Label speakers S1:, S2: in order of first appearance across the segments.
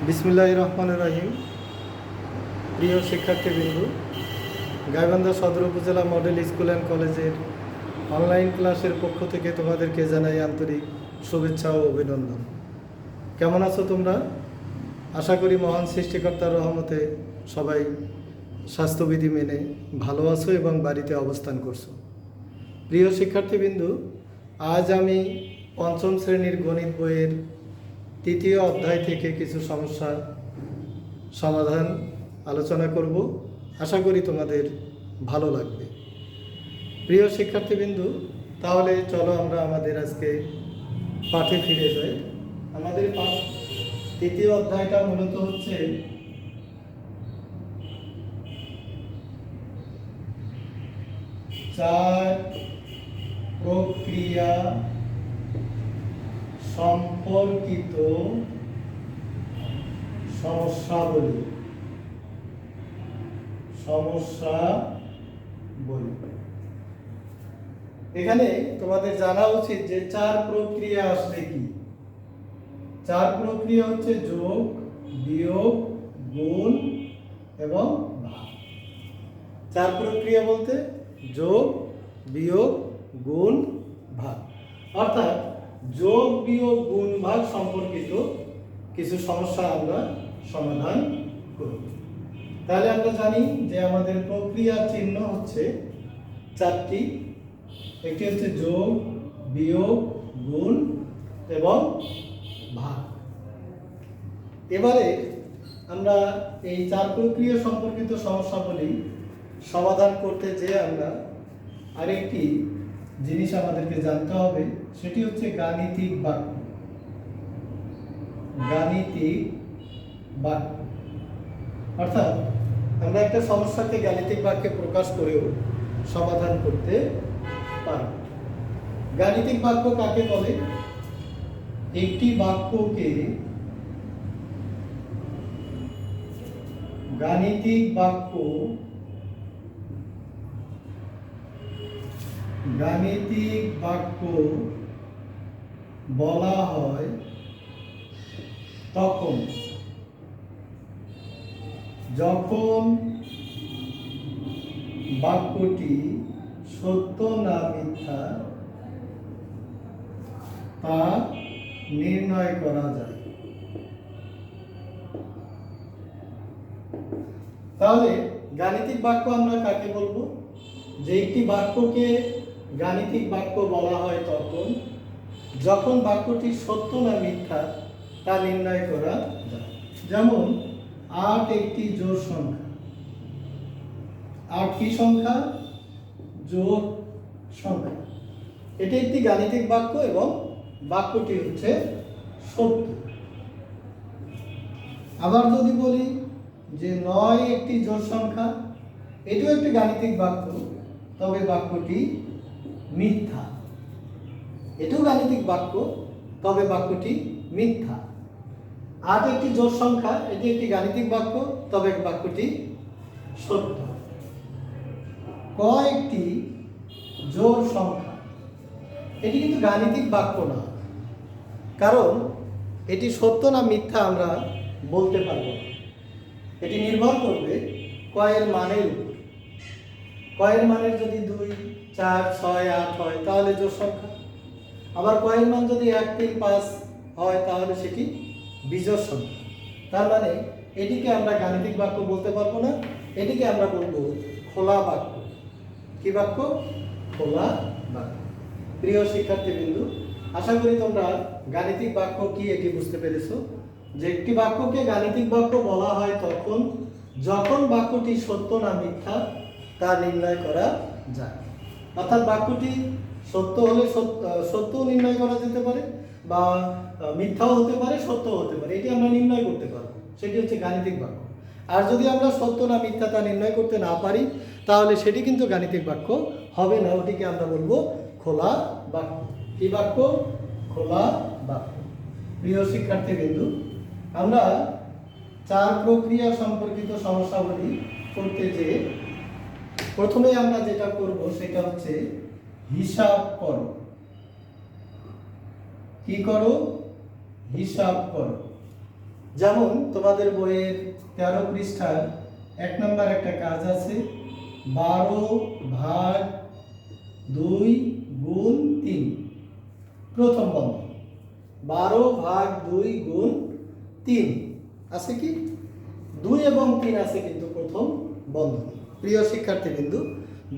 S1: বিসমিল্লাহির রহমানির রহিম। প্রিয় শিক্ষার্থীবৃন্দ, গাইবান্ধা সদর উপজেলা মডেল স্কুল অ্যান্ড কলেজের অনলাইন ক্লাসের পক্ষ থেকে তোমাদেরকে জানাই আন্তরিক শুভেচ্ছা ও অভিনন্দন। কেমন আছো তোমরা? আশা করি মহান সৃষ্টিকর্তার রহমতে সবাই স্বাস্থ্যবিধি মেনে ভালো আছো এবং বাড়িতে অবস্থান করছো। প্রিয় শিক্ষার্থীবৃন্দ, আজ আমি পঞ্চম শ্রেণীর গণিত বইয়ের তৃতীয় অধ্যায় থেকে কিছু সমস্যা সমাধান আলোচনা করব। আশা করি তোমাদের ভালো লাগবে। প্রিয় শিক্ষার্থীবৃন্দ, তাহলে চলো আমরা আমাদের আজকে পাঠে ফিরে যাই। আমাদের তৃতীয় অধ্যায়টা মূলত হচ্ছে চার প্রক্রিয়া সম্পর্কিত সমস্যাবলী। এখানে তোমাদের জানা উচিত যে চার প্রক্রিয়া আসলে কি। চার প্রক্রিয়া হচ্ছে যোগ, বিয়োগ, গুণ এবং ভাগ। চার প্রক্রিয়া বলতে যোগ, বিয়োগ, গুণ, ভাগ, অর্থাৎ যোগ, বিয়োগ, গুণ, ভাগ সম্পর্কিত কিছু সমস্যা আমরা সমাধান করব। তাহলে আমরা জানি যে আমাদের প্রক্রিয়ার চিহ্ন হচ্ছে চারটি। একটি হচ্ছে যোগ, বিয়োগ, গুণ এবং ভাগ। এবারে আমরা এই চার প্রক্রিয়া সম্পর্কিত সমস্যাগুলি সমাধান করতে যে আমরা আরেকটি জিনিস আমাদেরকে জানতে হবে, সেটি হচ্ছে গাণিতিক বাক্য। গাণিতিক বাক্য অর্থাৎ আমরা একটা সমস্যাকে গাণিতিক বাক্যে প্রকাশ করেও সমাধান করতে পারি। গাণিতিক বাক্য কাকে বলে? একটি বাক্যকে গাণিতিক বাক্য বলা হয় তখন যখন বাক্যটি সত্য না মিথ্যা তা নির্ণয় করা যায়। তাহলে গাণিতিক বাক্য আমরা কাকে বলবো? যে একটি বাক্যকে গাণিতিক বাক্য বলা হয় তখন যখন বাক্যটি সত্য না মিথ্যা তা নির্ণয় করা যায়। যেমন ৮ একটি জোড় সংখ্যা। ৮ কি সংখ্যা? জোড় সংখ্যা। এটি একটি গাণিতিক বাক্য এবং বাক্যটি হচ্ছে সত্য। আবার যদি বলি যে ৯ একটি জোড় সংখ্যা, এটিও একটি গাণিতিক বাক্য, তবে বাক্যটি মিথ্যা। এটিও গাণিতিক বাক্য, তবে বাক্যটি মিথ্যা। ৮ একটি জোড় সংখ্যা, এটি একটি গাণিতিক বাক্য, তবে বাক্যটি সত্য। ক একটি জোড় সংখ্যা, এটি কিন্তু গাণিতিক বাক্য না, কারণ এটি সত্য না মিথ্যা আমরা বলতে পারবো না। এটি নির্ভর করবে কয়ের মানের উপর। কয়ের মানের যদি ২, ৪, ৬, ৮ হয় তাহলে জোড় সংখ্যা। আবার কয়ের মান যদি ১, ৩, ৫ হয় তাহলে সেটি বিজোড় সংখ্যা। তার মানে এটিকে আমরা গাণিতিক বাক্য বলতে পারবো না, এটিকে আমরা বলবো খোলা বাক্য। কি বাক্য? খোলা বাক্য। প্রিয় শিক্ষার্থীবৃন্দ, আশা করি তোমরা গাণিতিক বাক্য কি এটি বুঝতে পেরেছো। যে একটি বাক্যকে গাণিতিক বাক্য বলা হয় তখন যখন বাক্যটি সত্য না মিথ্যা তা নির্ণয় করা যায়। অর্থাৎ বাক্যটি সত্য হলে সত্যও নির্ণয় করা যেতে পারে, বা মিথ্যাও হতে পারে, সত্যও হতে পারে, এটি আমরা নির্ণয় করতে পারবো, সেটি হচ্ছে গাণিতিক বাক্য। আর যদি আমরা সত্য না মিথ্যা তা নির্ণয় করতে না পারি তাহলে সেটি কিন্তু গাণিতিক বাক্য হবে না, ওটিকে আমরা বলবো খোলা বাক্য। কি বাক্য? খোলা বাক্য। প্রিয় শিক্ষার্থীবৃন্দ, আমরা চার প্রক্রিয়া সম্পর্কিত সমস্যাবলী করতে যে প্রথমে আমরা যেটা করব সেটা হচ্ছে হিসাব করো। কি করো? হিসাব করো। যেমন তোমাদের বইয়ের 13 পৃষ্ঠার 1 নম্বর একটা কাজ আছে, 12/2 গুণ 3 প্রথম বন্ধন। 12/2 গুণ 3 আছে কি 2 এবং 3 আছে কিন্তু প্রথম বন্ধন। প্রিয় শিক্ষার্থীবৃন্দু,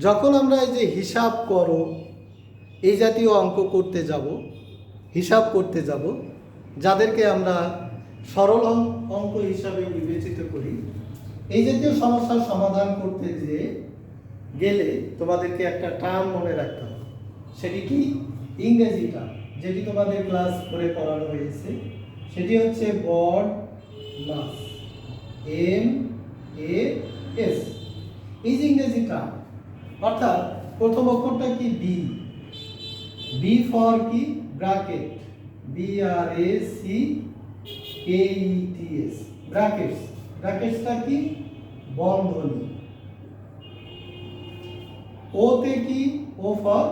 S1: যখন আমরা এই যে হিসাব করো এই জাতীয় অঙ্ক করতে যাব, হিসাব করতে যাব, যাদেরকে আমরা সরল অঙ্ক হিসাবে বিবেচিত করি, এই জাতীয় সমস্যার সমাধান করতে গেলে তোমাদেরকে একটা টার্ম মনে রাখতে হবে। সেটি কি? ইংরেজি টার্ম, যেটি তোমাদের ক্লাস করে পড়ানো হয়েছে, সেটি হচ্ছে বড মাস, MAS। এই যে ইংরেজি টার্ম, অর্থাৎ প্রথম অক্ষরটা কি বি, বি ফর কি ব্র্যাকেট, BRACKETS, ব্র্যাকেটস, ব্র্যাকেটসটা কি বন্ধনী। ও তে কি O for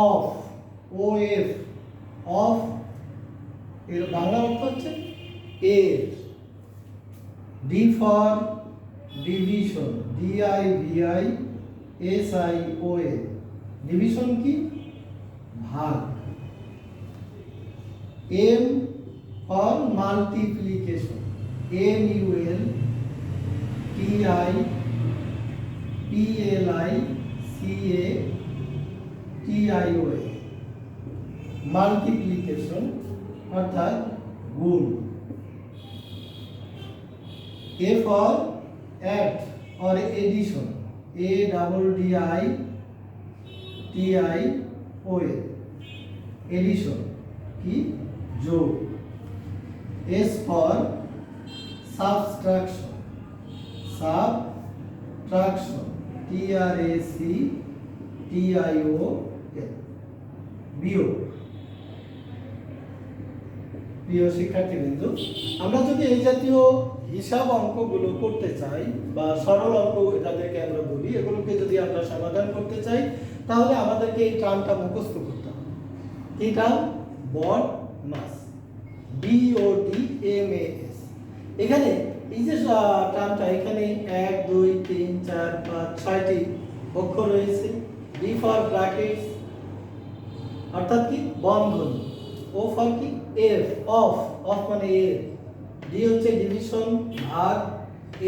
S1: of, OF, of এর বাংলা অর্থ হচ্ছে এর। D for division, DIVISION, division কি ভাগ। M for multiplication, MULTIPLICATION, multiplication অর্থাৎ গুণ। A for add or addition, ADDITION, addition কি যোগ। S for subtraction, subtraction, TRACTION, বিয়োগ। প্রিয় শিক্ষার্থীবৃন্দ, আমরা যদি এই জাতীয় হিসাব অঙ্কগুলো করতে চাই বা সরল অঙ্ক যাদেরকে আমরা বলি, এগুলোকে যদি আমরা সমাধান করতে চাই, তাহলে আমাদেরকে এই টার্মটা মুখস্থ করতে হবে। এই টার্ম বড মাস, BODMAS। এখানে এই যে টার্মটা, এখানে 1 2 3 4 5 6টি অক্ষর রয়েছে। B ফর ব্র্যাকেটস অর্থাৎ কি বন্ধনী। ও ফর কি এফ, অফ, অফ মানে এর। ডি হচ্ছে ডিভিশন ভাগ,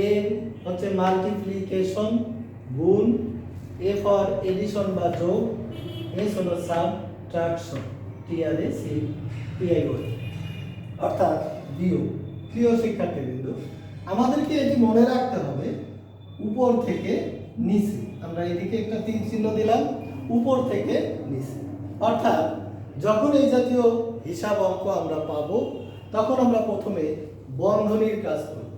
S1: এম হচ্ছে মাল্টিপ্লিকেশন গুণ, এ ফর এডিশন বা যোগ, এস হলো সাবট্রাকশন, TRACTION অর্থাৎ বিয়োগ। প্রিয় শিক্ষার্থীবৃন্দ, আমাদেরকে এটি মনে রাখতে হবে উপর থেকে নিচে। আমরা এদিকে একটা তীর চিহ্ন দিলাম, উপর থেকে নিচে। অর্থাৎ যখন এই জাতীয় হিসাব অঙ্ক আমরা পাবো, তখন আমরা প্রথমে বন্ধনীর কাজ করব।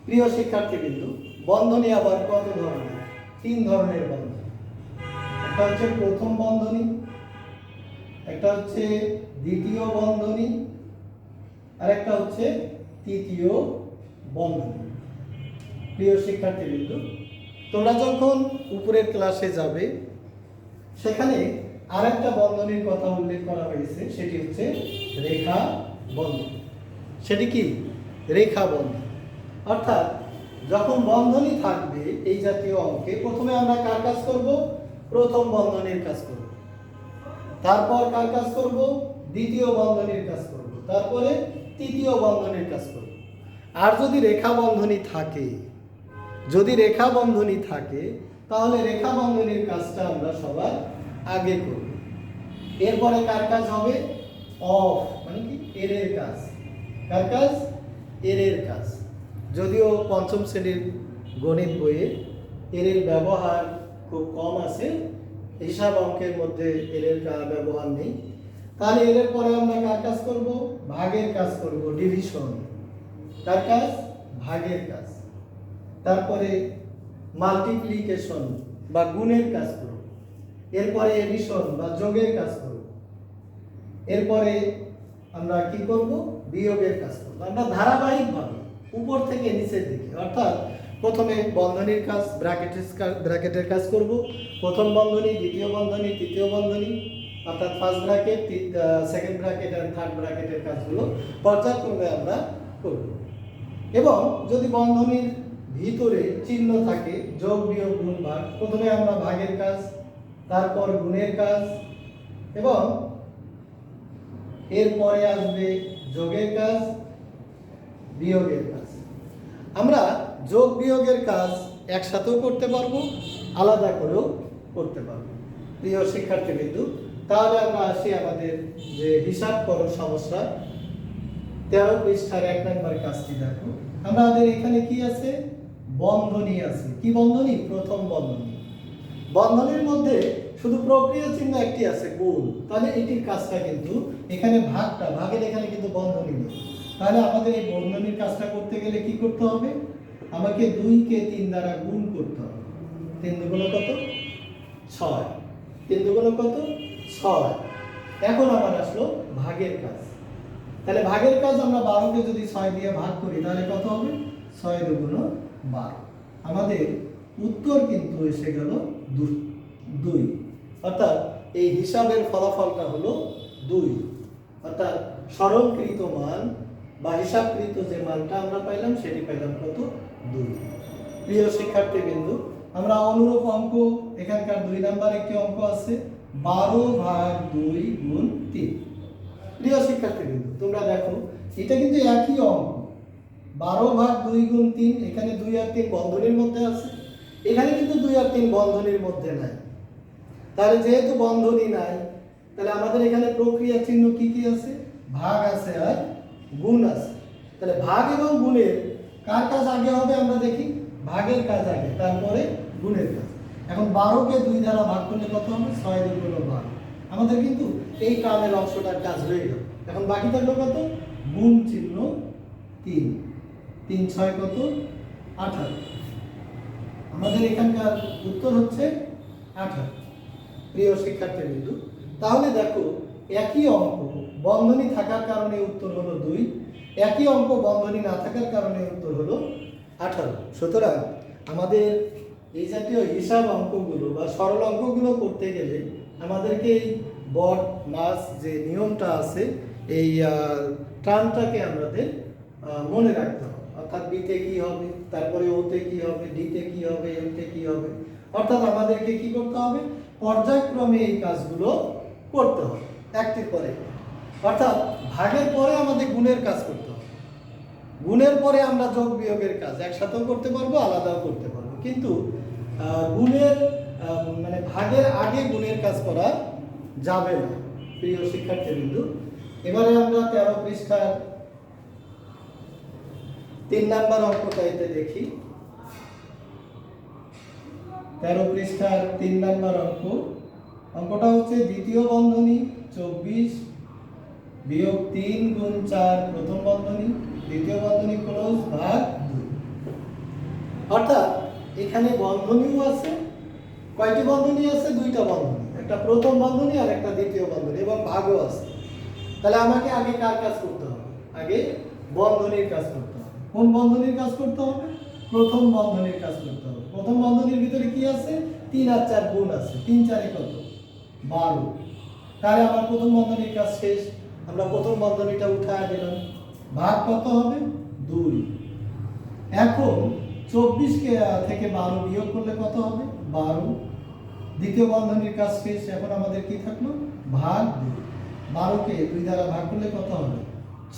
S1: প্রিয় শিক্ষার্থীবৃন্দ, বন্ধনী আবার কত ধরনের? 3 ধরনের বন্ধনী। একটা হচ্ছে প্রথম বন্ধনী, একটা হচ্ছে দ্বিতীয় বন্ধনী, আর একটা হচ্ছে তৃতীয় বন্ধনী। প্রিয় শিক্ষার্থীবৃন্দ, তোমরা যখন উপরের ক্লাসে যাবে, সেখানে আরেকটা বন্ধনীর কথা উল্লেখ করা হয়েছে, সেটি হচ্ছে রেখা বন্ধনী। সেটি কি রেখা বন্ধনী। অর্থাৎ যখন বন্ধনী থাকবে এই জাতীয় অঙ্কে, প্রথমে আমরা কার কাজ করব? প্রথম বন্ধনীর কাজ করব। তারপর কার কাজ করব? দ্বিতীয় বন্ধনীর কাজ করব। তারপরে তৃতীয় বন্ধনীর কাজ করব। আর যদি রেখা বন্ধনী থাকে, তাহলে রেখা বন্ধনীর কাজটা আমরা সবার আগে করব। এরপরে কার কাজ হবে? অফ মানে কি এর কাজ। কার কাজ? এর কাজ। যদিও পঞ্চম শ্রেণীর গণিত বইয়ে এর ব্যবহার খুব কম আছে, হিসাব অঙ্কের মধ্যে এর ব্যবহার নেই। তাহলে এর পরে আমরা কার কাজ করব? ভাগের কাজ করব, ডিভিশন। কার কাজ? ভাগের কাজ। তারপরে মাল্টিপ্লিকেশন বা গুণের কাজ করব। এরপরে এডিশন বা যোগের কাজ করব। এরপরে আমরা কি করব? বিয়োগের কাজ করব। আমরা ধারাবাহিকভাবে উপর থেকে নিচের দিকে, অর্থাৎ প্রথমে বন্ধনীর কাজ, ব্র্যাকেটের কাজ করব। প্রথম বন্ধনী, দ্বিতীয় বন্ধনী, তৃতীয় বন্ধনী, অর্থাৎ ফার্স্ট ব্র্যাকেট, সেকেন্ড ব্র্যাকেট আর থার্ড ব্র্যাকেটের কাজগুলো পর্যায়ক্রমে আমরা করব। এবং যদি বন্ধনীর ভিতরে চিহ্ন থাকে যোগ বিয়োগ গুণ ভাগ, প্রথমে আমরা ভাগের কাজ, তারপর গুণের কাজ এবং এরপরে আসবে যোগের কাজ, বিয়োগের কাজ। আমরা যোগ বিয়োগের কাজ একসাথেও করতে পারবো, আলাদা করেও করতে পারবো। প্রিয় শিক্ষার্থীবৃন্দ, তাহলে আমরা আসি আমাদের যে হিসাব করো সমস্যা 13 পৃষ্ঠার 1 নম্বর কাজটি দেখো। আমাদের এখানে কি আছে? বন্ধনী আছে। কি বন্ধনী? প্রথম বন্ধনী। বন্ধনীর মধ্যে শুধু প্রক্রিয়া চিহ্ন একটি আছে, গুণ। তাহলে এটির কাজটা কিন্তু এখানে ভাগের এখানে কিন্তু বন্ধনী নেই। তাহলে আমাদের এই বন্ধনীর কাজটা করতে গেলে কি করতে হবে? আমাকে 2 কে 3 দ্বারা গুণ করতে হবে। 3 দুগুণ কত? 6। 3 দুগুণ কত? 6। এখন আমার আসলো ভাগের কাজ। তাহলে ভাগের কাজ আমরা 12 কে যদি 6 দিয়ে ভাগ করি তাহলে কত হবে? 6 দুগুণ 12। আমাদের উত্তর কিন্তু এসে গেল 2। অর্থাৎ এই হিসাবের ফলাফলটা হলো 2। অর্থাৎ সরলকৃত মান বা হিসাবকৃত যে মানটা আমরা পাইলাম সেটি পাইলাম কত? 2। প্রিয় শিক্ষার্থীবৃন্দ, আমরা অনুরূপ অঙ্ক এখানকার 2 নাম্বার একটি অঙ্ক আছে 12/2 গুণ 3। প্রিয় শিক্ষার্থীবৃন্দ, তোমরা দেখো এটা কিন্তু একই অঙ্ক। 12/2 গুণ 3, এখানে 2 আর 3 বন্ধনীর মধ্যে আছে, এখানে কিন্তু 2 আর 3 বন্ধনীর মধ্যে নাই। তাহলে যেহেতু বন্ধনী নাই, তাহলে আমাদের এখানে প্রক্রিয়া চিহ্ন কি কি আছে? ভাগ আছে আর গুণ আছে। তাহলে ভাগ এবং গুণের কার কাজ আগে হবে আমরা দেখি। ভাগের কাজ আগে, তারপরে গুণের কাজ। এখন 12 কে 2 দ্বারা ভাগ করলে কত হবে? 6 দুগুণ 12। আমাদের কিন্তু এই কামের অংশটার কাজ হয়ে গেল। এখন বাকি থাকলো কত? গুণ চিহ্ন 3। 3 6 কত? 18। আমাদের এখানকার উত্তর হচ্ছে 18। প্রিয় শিক্ষার্থীবৃন্দ, তাহলে দেখো একই অঙ্ক বন্ধনী থাকার কারণে উত্তর হলো 2, একই অঙ্ক বন্ধনী না থাকার কারণে উত্তর হলো 18। সুতরাং আমাদের এই জাতীয় হিসাব অঙ্কগুলো বা সরল অঙ্কগুলো করতে গেলে আমাদেরকে এই বড মাস যে নিয়মটা আছে এই টার্মটাকে আমাদের মনে রাখতে হবে। অর্থাৎ বিতে কি হবে, তারপরে ওতে কি হবে, ডিতে কি হবে, এমতে কি হবে। অর্থাৎ আমাদেরকে কি করতে হবে? পর্যায়ক্রমে এই কাজগুলো করতে হবে একটির পরে। অর্থাৎ ভাগের পরে আমাদের গুণের কাজ করতে হবে, গুণের পরে আমরা যোগ বিয়োগের কাজ একসাথেও করতে পারবো, আলাদাও করতে পারবো। কিন্তু গুণের মানে ভাগের আগে গুণের কাজ করা যাবে না। প্রিয় শিক্ষার্থীবৃন্দ, এবারে আমরা 13 পৃষ্ঠার 3 নাম্বার অঙ্কটা এতে দেখি। 13 পৃষ্ঠার 3 নাম্বার অঙ্কটা হচ্ছে দ্বিতীয় বন্ধনী 24 বিয়োগ 3 গুণ 4 প্রথম বন্ধনী, দ্বিতীয় বন্ধনী ক্লোজ ভাগ 2। অর্থাৎ এখানে বন্ধনীও আছে। কয়টি বন্ধনী আছে? 2টা বন্ধনী, একটা প্রথম বন্ধনী আর একটা দ্বিতীয় বন্ধনী, এবং ভাগও আছে। তাহলে আমাকে আগে কার কাজ করতে হবে? আগে বন্ধনীর কাজ করতে হবে। কোন বন্ধনীর কাজ করতে হবে? প্রথম বন্ধনীর কাজ করতে হবে। প্রথম বন্ধনীর ভিতরে কি আছে? 3 আর 4 গুণ আছে। 3 4 কত? 12। তাহলে আমার প্রথম বন্ধনীর কাজ শেষ। আমরা প্রথম বন্ধনীটা উঠায় দিলাম। ভাগ কত হবে? 2। এখন 24 থেকে 12 বিয়োগ করলে কত হবে? 12। দ্বিতীয় বন্ধনীর কাজ শেষ। এখন আমাদের কি থাকলো? ভাগ 2। 12 কে 2 দ্বারা ভাগ করলে কত হবে?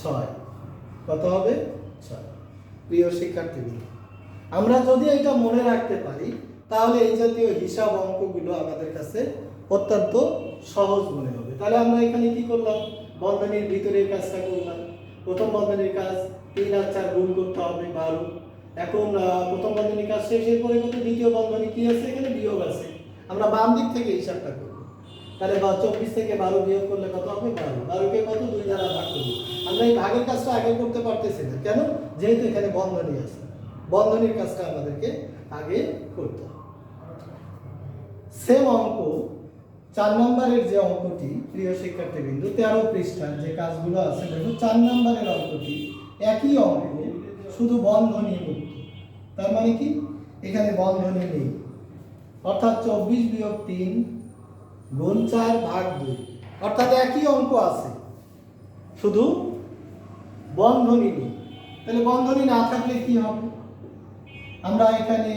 S1: 6। কত হবে? 6। প্রিয় শিক্ষার্থীবৃন্দ, আমরা যদি এটা মনে রাখতে পারি তাহলে এই জাতীয় হিসাব অঙ্কগুলো আমাদের কাছে অত্যন্ত সহজ মনে হবে। তাহলে আমরা এখানে কি করলাম? বন্ধনীর ভিতরের কাজটা করলাম। প্রথম বন্ধনীর কাজ 3 আর 4 গুণ করতে হবে 12। এখন প্রথম বন্ধনীর কাজ শেষের পরে কত? দ্বিতীয় বন্ধনী কি আছে? এখানে বিয়োগ আছে। আমরা বাম দিক থেকে হিসাবটা করব। তাহলে 24 থেকে 12 বিয়োগ করলে কত হবে? 12। 12 কে কত? 2 দ্বারা ভাগ করব। আমরা এই ভাগের কাজটা আগে করতে পারতেছি না, কেন? যেহেতু এখানে বন্ধনী আছে। বন্ধনীর কাজটা আমাদেরকে আগে করতে হবে। সেম অঙ্ক 4 নম্বরের যে অঙ্কটি, প্রিয় শিক্ষার্থীবৃন্দ, 13 পৃষ্ঠার যে কাজগুলো আছে দেখো, 4 নম্বরের অঙ্কটি একই অঙ্ক, শুধু বন্ধনী মুক্ত। তার মানে কি? এখানে বন্ধনী নেই। অর্থাৎ 24 বিয়োগ 3 গুণ 4 ভাগ 2। অর্থাৎ একই অঙ্ক আছে, শুধু বন্ধনী নেই। তাহলে বন্ধনী না থাকলে কি হবে? আমরা এখানে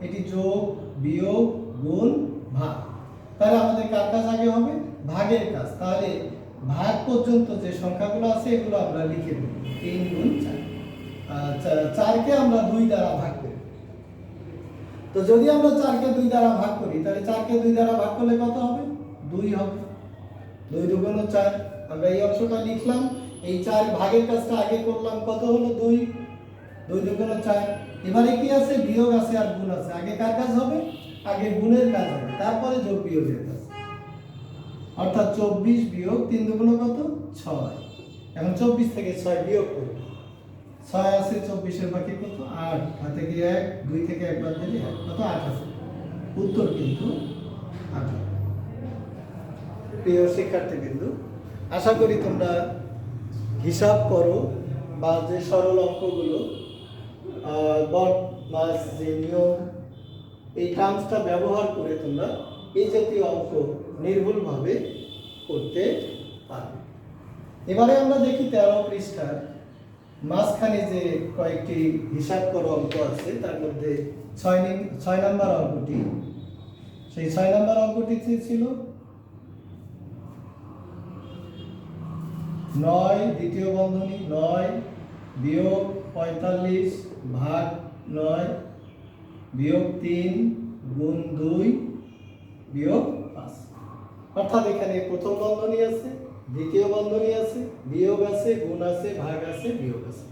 S1: এটি যোগ, বিয়োগ, গুণ, ভাগ, তাহলে আমাদের কার কাজ আগে হবে? ভাগের কাজ। তাহলে ভাগ পর্যন্ত যে সংখ্যাগুলো আছে এগুলো আমরা লিখে দেব। 3 গুণ 4, 4কে আমরা 2 দ্বারা ভাগ করি। তো যদি আমরা 4কে 2 দ্বারা ভাগ করি তাহলে 4কে 2 দ্বারা ভাগ করলে কত হবে? 2 হবে। 2 দুগুণ 4, আমরা এই অংশটা লিখলাম। এই 4 ভাগের কাজটা আগে করলাম, কত হলো? 2। 2 দুগুণ 4। এবারে কি আছে? বিয়োগ আছে আর গুণ আছে। আগে কার কাজ হবে? আগে গুণের কাজ হবে, তারপরে যোগ বিয়োগের কাজ। অর্থাৎ 24 বিয়োগ 3 দুগুণ কত? 6। এখন 24 থেকে 6 বিয়োগ করব। 6 আছে, 24 এর বাকি কত? 8। হাতে কি 1, 2 থেকে 1 বাদ দিলে কত? 8 আছে। উত্তর কিন্তু 8। প্রিয় শিক্ষার্থীবৃন্দ, আশা করি তোমরা হিসাব করো বা যে সরল অঙ্কগুলো গড় মাস যে নিয়ম, এই টার্মসটা ব্যবহার করে তোমরা এই জাতীয় অঙ্ক নির্ভুলভাবে করতে পারবে। এবারে আমরা দেখি 13 পৃষ্ঠার মাঝখানে যে কয়েকটি হিসাব করো অঙ্ক আছে, তার মধ্যে 6 নম্বর অঙ্কটি, সেই 6 নম্বর অঙ্কটি ছিল 9 দ্বিতীয় বন্ধনী 9 বিয়োগ 45 ভাগ 9 বিয়োগ 3 গুণ 2 বিয়োগ 5। অর্থাৎ এখানে প্রথম বন্ধনী আছে, দ্বিতীয় বন্ধনী আছে, বিয়োগ আছে, গুণ আছে, ভাগ আছে, বিয়োগ আছে।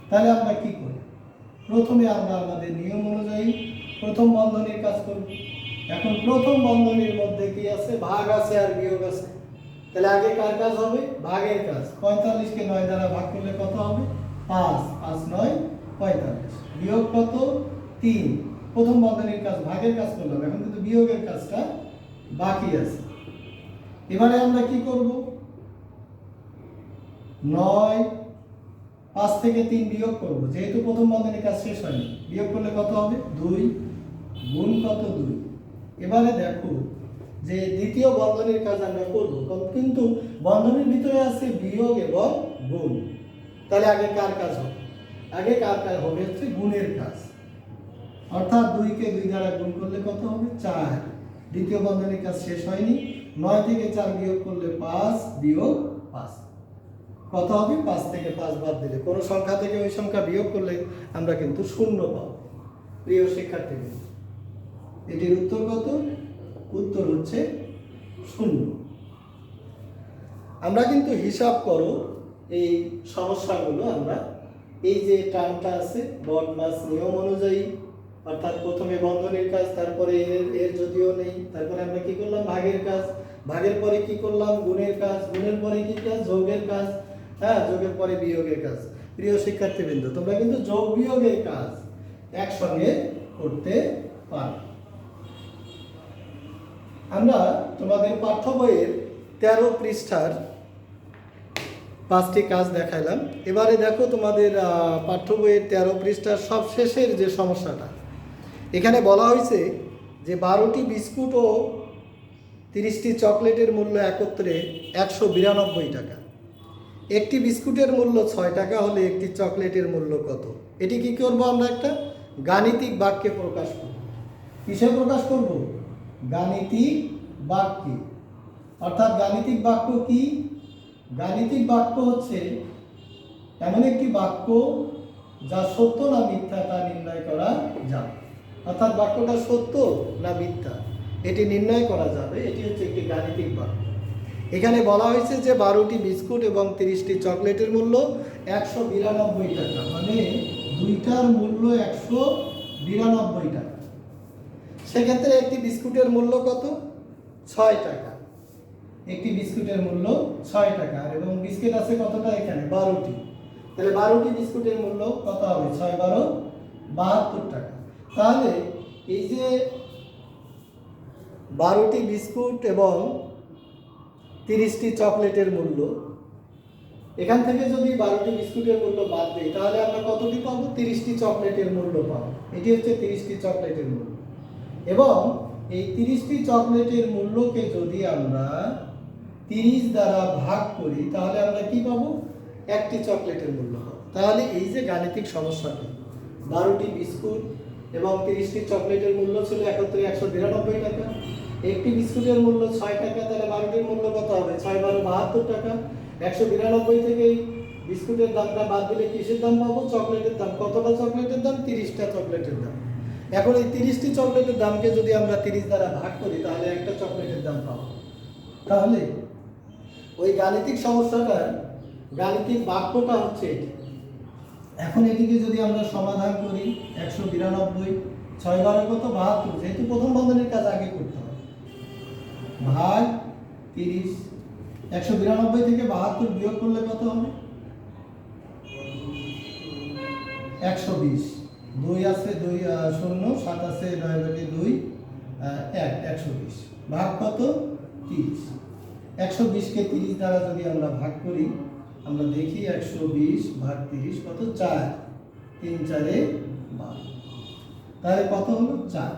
S1: তাহলে আমরা কি করি? প্রথমে আমরা আমাদের নিয়ম অনুযায়ী প্রথম বন্ধনীর কাজ করব। এখন প্রথম বন্ধনীর মধ্যে কি আছে? ভাগ আছে আর বিয়োগ আছে। তাহলে আগে কার কাজ হবে? ভাগের কাজ। 45কে 9 দ্বারা ভাগ করলে কত হবে? 5। 5 9 45। বিয়োগ কত? 3। প্রথম বন্ধনীর কাজ ভাগের কাজ করলাম, এখন কিন্তু বিয়োগের কাজটা বাকি আছে। এবারে আমরা কি করব? 9 5 থেকে 3 বিয়োগ করব, যেহেতু প্রথম বন্ধনীর কাজ শেষ হয়নি। বিয়োগ করলে কত হবে? 2 গুণ কত? 2। এবারে দেখো যে দ্বিতীয় বন্ধনীর কাজ আমরা করব, কিন্তু বন্ধনীর ভিতরে আছে বিয়োগ এবং গুণ। তাহলে আগে কার কাজ হবে? আগে কার কাজ হবে? হচ্ছে গুণের কাজ। অর্থাৎ 2কে 2 দ্বারা গুণ করলে কত হবে? 4। দ্বিতীয় বন্ধনীর কাজ শেষ হয়নি। 9 থেকে 4 বিয়োগ করলে 5 বিয়োগ 5 কত হবে? 5 থেকে 5 বাদ দিলে কোন সংখ্যা থেকে ওই সংখ্যা বিয়োগ করলে আমরা কিন্তু 0 পাবো। প্রিয় শিক্ষার্থীবৃন্দ, এটির উত্তর কত? উত্তর হচ্ছে 0। আমরা কিন্তু হিসাব করো এই সমস্যাগুলো আমরা এই যে টার্মটা আছে গড় মাস নিয়ম অনুযায়ী, অর্থাৎ প্রথমে বন্ধনীর কাজ, তারপরে এর যদিও নেই, তারপরে আমরা কি করলাম? ভাগের কাজ। ভাগের পরে কি করলাম? গুণের কাজ। গুণের পরে কি কাজ? যোগের কাজ। হ্যাঁ, যোগের পরে বিয়োগের কাজ। প্রিয় শিক্ষার্থীবৃন্দ, তোমরা কিন্তু যোগ বিয়োগের কাজ একসঙ্গে করতে পারো। আমরা তোমাদের পাঠ্য বইয়ের 13 পৃষ্ঠার 5টি কাজ দেখাইলাম। এবারে দেখো তোমাদের পাঠ্য বইয়ের 13 পৃষ্ঠার সব শেষের যে সমস্যাটা, এখানে বলা হয়েছে যে 12টি বিস্কুট ও 30টি চকলেটের মূল্য একত্রে 192 টাকা। একটি বিস্কুটের মূল্য 6 টাকা হলে একটি চকলেটের মূল্য কত? এটি কি করব? আমরা একটা গাণিতিক বাক্যে প্রকাশ করব। কিসে প্রকাশ করব? গাণিতিক বাক্যে। অর্থাৎ গাণিতিক বাক্য কি? গাণিতিক বাক্য হচ্ছে এমন একটি বাক্য যা সত্য না মিথ্যা তা নির্ণয় করা যাবে। অর্থাৎ বাক্যটা সত্য না মিথ্যা এটি নির্ণয় করা যাবে, এটি হচ্ছে একটি গাণিতিক বাক্য। এখানে বলা হয়েছে যে 12টি বিস্কুট এবং 30টি চকলেটের মূল্য 192 টাকা, মানে দুইটার মূল্য 192 টাকা। সেক্ষেত্রে একটি বিস্কুটের মূল্য কত? 6 টাকা। একটি বিস্কুটের মূল্য 6 টাকা, এবং বিস্কুট আছে কতটা? এখানে 12টি। তাহলে 12টি বিস্কুটের মূল্য কত হবে? 6 12 72 টাকা। তাহলে এই যে 12টি বিস্কুট এবং 30টি চকলেটের মূল্য, এখান থেকে যদি 12টি বিস্কুটের মূল্য বাদ দিই তাহলে আমরা কতটি পাবো? 30টি চকলেটের মূল্য পাবো। এটি হচ্ছে 30টি চকলেটের মূল্য। এবং এই 30টি চকলেটের মূল্যকে যদি আমরা 30 দ্বারা ভাগ করি তাহলে আমরা কি পাবো? একটি চকলেটের মূল্য পাবো। তাহলে এই যে গাণিতিক সমস্যাটি, 12টি বিস্কুট এবং 30টি চকলেটের মূল্য ছিল একত্রে 192 টাকা। একটি বিস্কুটের মূল্য 6 টাকা, তাহলে 12টির মূল্য কত হবে? 6 12 72 টাকা। 192 থেকে এই বিস্কুটের দামটা বাদ দিলে কিসের দাম পাবো? চকলেটের দাম। কতটা চকলেটের দাম? 30টা চকলেটের দাম। এখন এই 30টি চকলেটের দামকে যদি আমরা 30 দ্বারা ভাগ করি তাহলে একটা চকলেটের দাম পাবো। তাহলে ওই গাণিতিক সমস্যাটার গাণিতিক বাক্যটা হচ্ছে এটি। এখন এটিকে যদি আমরা সমাধান করি, 192 6 12 কত? 72, যেহেতু প্রথম বন্ধনীর কাজ আগে করতে হবে, ভাগ 30। 192 থেকে 72 বিয়োগ করলে কত হবে? 120। 2 আছে 2 শূন্য, 7 আছে 9 ভাগে 2 1, 120 ভাগ কত? 30। 120 কে 30 দ্বারা যদি আমরা ভাগ করি, আমরা দেখি 120 ভাগ 30 কত? 4। 3 4 12, তাহলে কত হলো? 4।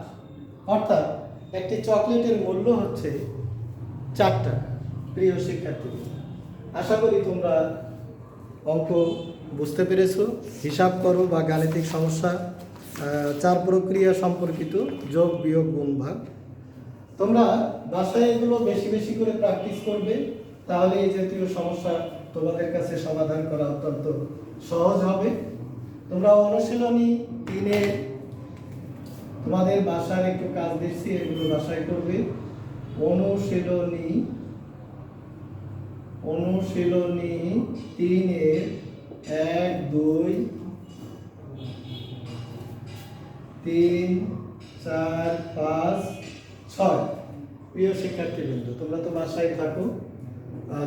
S1: অর্থাৎ একটি চকলেটের মূল্য হচ্ছে 4 টাকা। প্রিয় শিক্ষার্থী, আশা করি তোমরা অঙ্ক বুঝতে পেরেছো। হিসাব করো বা গাণিতিক সমস্যা 4 প্রক্রিয়া সম্পর্কিত যোগ বিয়োগ গুণ ভাগ। তোমরা বাসায় এগুলো বেশি বেশি করে প্র্যাকটিস করবে, তাহলে এই জাতীয় সমস্যা তোমাদের কাছে সমাধান করা অত্যন্ত সহজ হবে। তোমরা অনুশীলনী 3-এ তোমাদের বাসার একটু কাজ দিচ্ছি, এগুলো বাসায় করবে। অনুশীলনী 3-এর 1 2 3 4 5 6। প্রিয় শিক্ষার্থীবৃন্দ, তোমরা তো বাসায় থাকো,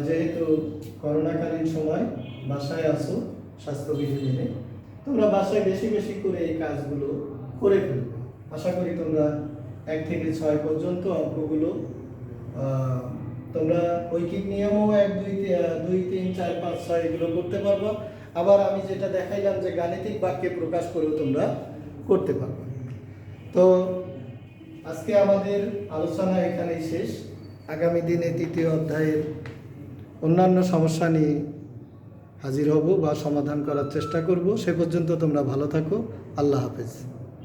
S1: যেহেতু করোনাকালীন সময় বাসায় আসো স্বাস্থ্যবিধি মেনে, তোমরা বাসায় বেশি বেশি করে এই কাজগুলো করে ফেলবে। আশা করি তোমরা 1 থেকে 6 পর্যন্ত অঙ্কগুলো তোমরা ঐকিক নিয়মও 1 2 3 4 5 6 এগুলো করতে পারবা। আবার আমি যেটা দেখাইলাম যে গাণিতিক বাক্যে প্রকাশ করেও তোমরা করতে পারবা। তো আজকে আমাদের আলোচনা এখানেই শেষ। আগামী দিনে 3য় অধ্যায়ের অন্যান্য সমস্যা নিয়ে হাজির হব বা সমাধান করার চেষ্টা করব। সে পর্যন্ত তোমরা ভালো থাকো। আল্লাহ হাফেজ।